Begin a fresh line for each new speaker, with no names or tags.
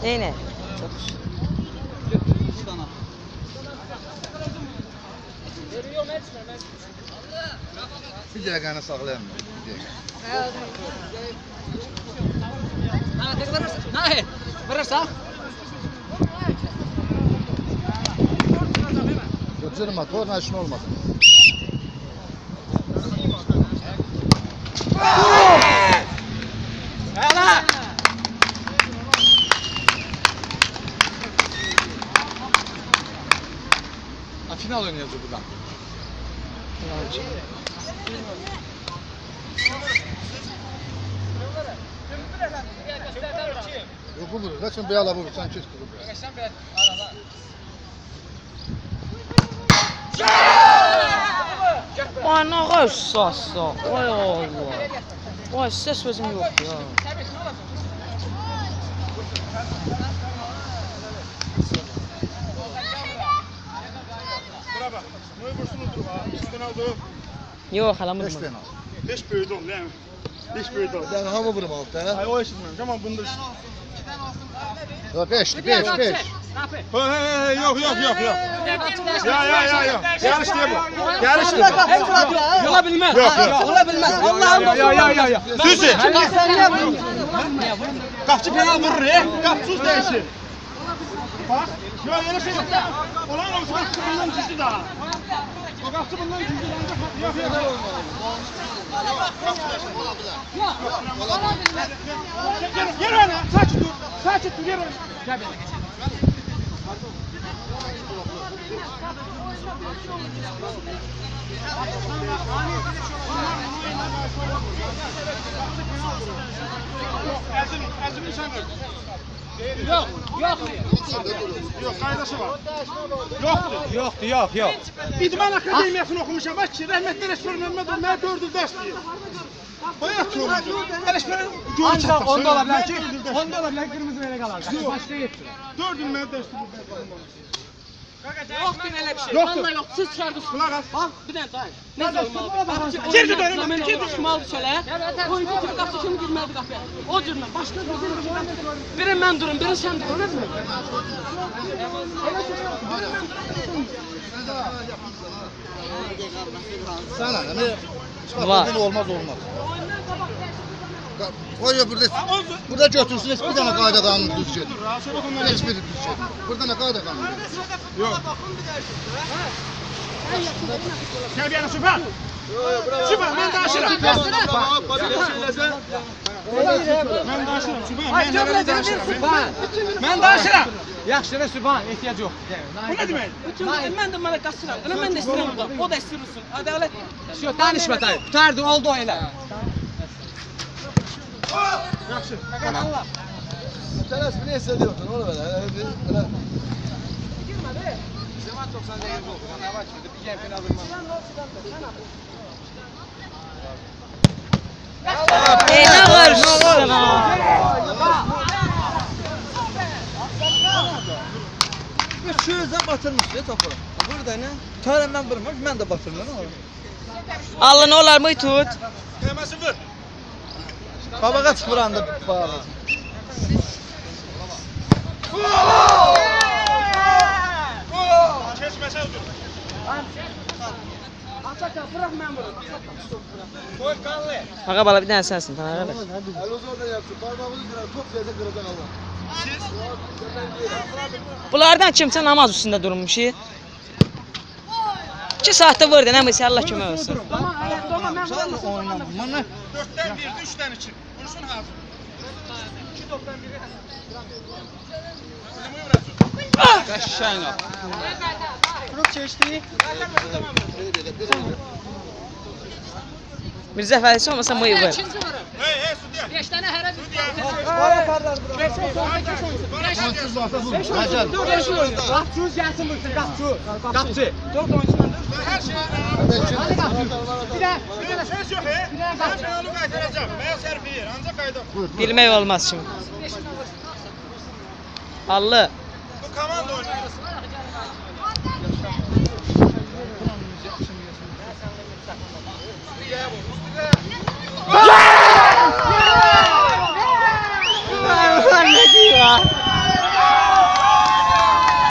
Yine.
Bir dəqiqəni saxlayalım. Götürme, torna işin olmasın. Final oynayacağız buradan. Yok olur. Kaçın bir ala bu. Sen kes kuru.
Vay ne kadar sassa. Vay Allah. Vay ses sözüm yok ya. Yok hala mı?
5 penal.
5 büyüdü oğlum değil mi? 5 büyüdü oğlum.
Yani hamı vurum altta.
Ay o eşitmiyorum. Tamam bunu da işte.
Yok 5.
Yok. Ya. Yarış diye bu. Yarış diye bu.
Ola bilmez.
Yok.
Ola bilmez. Allah'ım
Ya. Süsü. Kapçı penal vurur ya. Kapsız değişir. Bak. Ya yine şey. Olan olsun. Kapçı bundan cüzdü daha. O kapçı bundan cüzdü. Yok. Gel öyle. Saçı dur. Gel öyle. Gel. Erzurum sen ver. Yok, kaydası var. Yok. İdman Akademiyasını okumuşam. Bak ki, rəhmətli Rəşfər Məmmədov mənə 4 il dərs deyir. Bayaq görüldü. Rəşfər'in gölü çatması.
Onda ola bilər kırmızı meyve kalar. Başka yetsin.
4 il mənə dərs deyir.
Yoktur öyle bir şey.
Yoktur.
Vallahi yok. Siz çıkardınız.
Kulak as.
Bak bir tane daha. Ne zaman?
Girdi dönüm. Girdi.
Mal şöyle. Oyuncu gibi kapı kim girmedi kapıya. O cürme. Başka bir biri ben durun, biri sen durun. Öyle mi?
Sana ne?
Var.
Olmaz. Koy burada. Burada götürsün. Bir tane kayda kanunu düzgün. Hiçbiri düzgün. Burada ne kayda kanunu?
Yok. Gel bir yana Süper. Süper ben de aşırım. Ben de aşırım. Süper ben de aşırım.
Yaxşı ve Sübhan ehtiyac yok.
Bu ne demek?
Ben de bana kastıram. Ben de isterim burada. O da istiyorsun. Adalet.
Şu danışma dayı. Tutardı oldu öyle.
Yaxşı.
Teras bir ne hissediyorsun? Onu böyle.
Zaman 90 derece oldu. Ne var ki? Bir yer falan alırım.
Ne karışsın ha?
Şu yüzden batırmış ya topu. Burada ne? Tara ben vurmuş, ben de batırmam.
Allah ne olar mı tut?
Hemen 0.
Kabağa çıkırandı bağlı.
Kesmese dur.
Aga bala bir tane sensin. Tamam abi.
Elozor'da yaptı. Parmağımızı kırar. Top zeyde kıracak Allah.
Bunlardan kimse namaz üstünde durmuş. 2 saatte vurdu. Ne mesela Allah kömək olsun.
Sen oynama. Bana
4'ten 1'de 3'ten 2. Vursun hazır. 2 toptan 1'i.
Kaşşayın o.
Kurup çeşti.
Bir zəfərisi olmasa mıyı vur.
Hey Sudiya.
5 tane her
Bana yaparlar.
Kapçı gelsin bu. Kapçı.
Her şey. Söz yok he. Sen penaltı qaytaracaq. Mən sərf yer, ancaq qayda.
Bilmək olmaz şimdi. Allı.
Bu komanda oynayır.